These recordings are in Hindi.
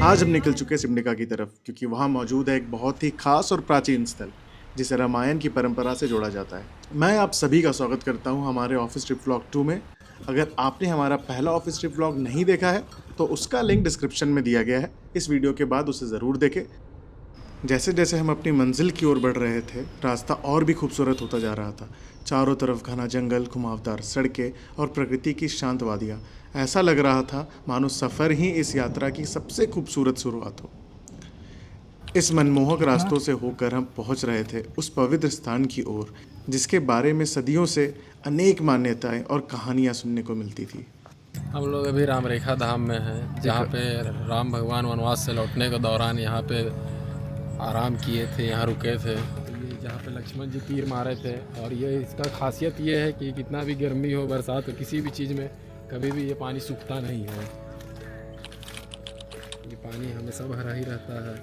आज हम निकल चुके हैं सिमडेगा की तरफ, क्योंकि वहाँ मौजूद है एक बहुत ही खास और प्राचीन स्थल जिसे रामायण की परंपरा से जोड़ा जाता है। मैं आप सभी का स्वागत करता हूँ हमारे ऑफिस ट्रिप व्लॉग 2 में। अगर आपने हमारा पहला ऑफिस ट्रिप व्लॉग नहीं देखा है तो उसका लिंक डिस्क्रिप्शन में दिया गया है। इस वीडियो के बाद उसे ज़रूर देखें। जैसे जैसे हम अपनी मंजिल की ओर बढ़ रहे थे, रास्ता और भी खूबसूरत होता जा रहा था। चारों तरफ घना जंगल, घुमावदार सड़कें और प्रकृति की शांत वादियाँ। ऐसा लग रहा था मानो सफ़र ही इस यात्रा की सबसे खूबसूरत शुरुआत हो। इस मनमोहक रास्तों से होकर हम पहुंच रहे थे उस पवित्र स्थान की ओर, जिसके बारे में सदियों से अनेक मान्यताएं और कहानियां सुनने को मिलती थी। हम लोग अभी राम रेखा धाम में हैं, जहाँ पे राम भगवान वनवास से लौटने के दौरान यहाँ पे आराम किए थे, यहाँ रुके थे। ये जहाँ पे लक्ष्मण जी तीर मारे थे। और ये इसका खासियत ये है कि कितना भी गर्मी हो, बरसात हो, किसी भी चीज़ में कभी भी ये पानी सूखता नहीं है। ये पानी हमेशा भरा ही रहता है।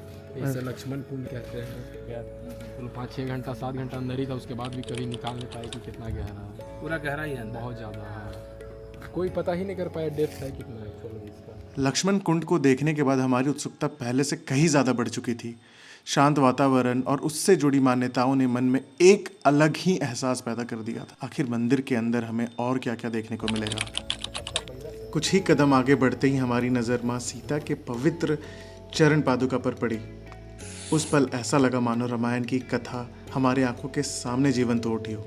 इसे लक्ष्मण कुंड कहते हैं। कुल 5-6 घंटा 7 घंटा अंदर ही था, उसके बाद भी कभी निकाल नहीं पाए कि कितना गहरा है। पूरा गहरा ही है, बहुत ज़्यादा है, कोई पता ही नहीं कर पाया डेप्थ है कितना है इसका। लक्ष्मण कुंड को देखने के बाद हमारी उत्सुकता पहले से कहीं ज़्यादा बढ़ चुकी थी। शांत वातावरण और उससे जुड़ी मान्यताओं ने मन में एक अलग ही एहसास पैदा कर दिया था। आखिर मंदिर के अंदर हमें और क्या क्या देखने को मिलेगा। कुछ ही कदम आगे बढ़ते ही हमारी नज़र माँ सीता के पवित्र चरण पादुका पर पड़ी। उस पल ऐसा लगा मानो रामायण की कथा हमारे आंखों के सामने जीवंत हो उठी हो।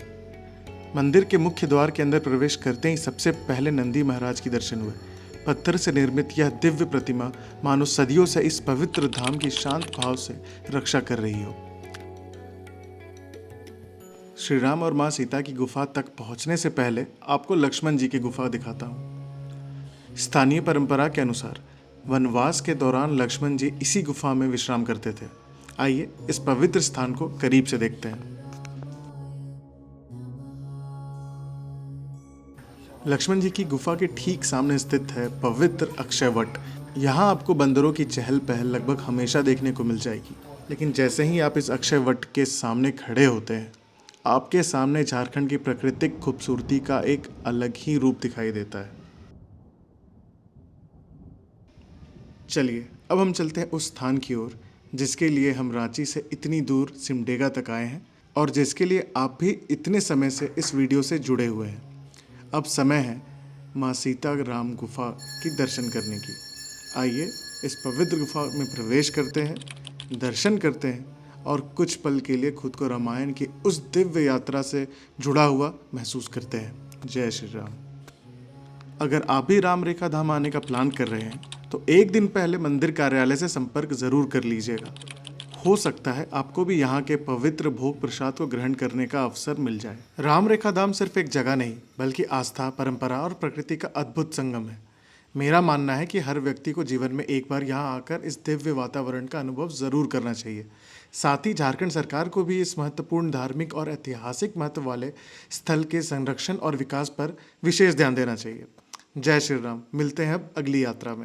मंदिर के मुख्य द्वार के अंदर प्रवेश करते ही सबसे पहले नंदी महाराज की दर्शन हुए। पत्थर से निर्मित यह दिव्य प्रतिमा मानो सदियों से इस पवित्र धाम की शांत भाव से रक्षा कर रही हो। श्री राम और माँ सीता की गुफा तक पहुंचने से पहले आपको लक्ष्मण जी की गुफा दिखाता हूँ। स्थानीय परंपरा के अनुसार वनवास के दौरान लक्ष्मण जी इसी गुफा में विश्राम करते थे। आइए इस पवित्र स्थान को करीब से देखते हैं। लक्ष्मण जी की गुफा के ठीक सामने स्थित है पवित्र अक्षयवट। यहाँ आपको बंदरों की चहल पहल लगभग हमेशा देखने को मिल जाएगी। लेकिन जैसे ही आप इस अक्षयवट के सामने खड़े होते हैं, आपके सामने झारखंड की प्राकृतिक खूबसूरती का एक अलग ही रूप दिखाई देता है। चलिए अब हम चलते हैं उस स्थान की ओर जिसके लिए हम रांची से इतनी दूर सिमडेगा तक आए हैं और जिसके लिए आप भी इतने समय से इस वीडियो से जुड़े हुए हैं। अब समय है माँ सीता राम गुफा की दर्शन करने की। आइए इस पवित्र गुफा में प्रवेश करते हैं, दर्शन करते हैं और कुछ पल के लिए खुद को रामायण की उस दिव्य यात्रा से जुड़ा हुआ महसूस करते हैं। जय श्री राम। अगर आप भी राम रेखा धाम आने का प्लान कर रहे हैं तो एक दिन पहले मंदिर कार्यालय से संपर्क जरूर कर लीजिएगा। हो सकता है आपको भी यहाँ के पवित्र भोग प्रसाद को ग्रहण करने का अवसर मिल जाए। राम रेखा धाम सिर्फ एक जगह नहीं बल्कि आस्था, परंपरा और प्रकृति का अद्भुत संगम है। मेरा मानना है कि हर व्यक्ति को जीवन में एक बार यहाँ आकर इस दिव्य वातावरण का अनुभव ज़रूर करना चाहिए। साथ ही झारखंड सरकार को भी इस महत्वपूर्ण धार्मिक और ऐतिहासिक महत्व वाले स्थल के संरक्षण और विकास पर विशेष ध्यान देना चाहिए। जय श्री राम। मिलते हैं अब अगली यात्रा में।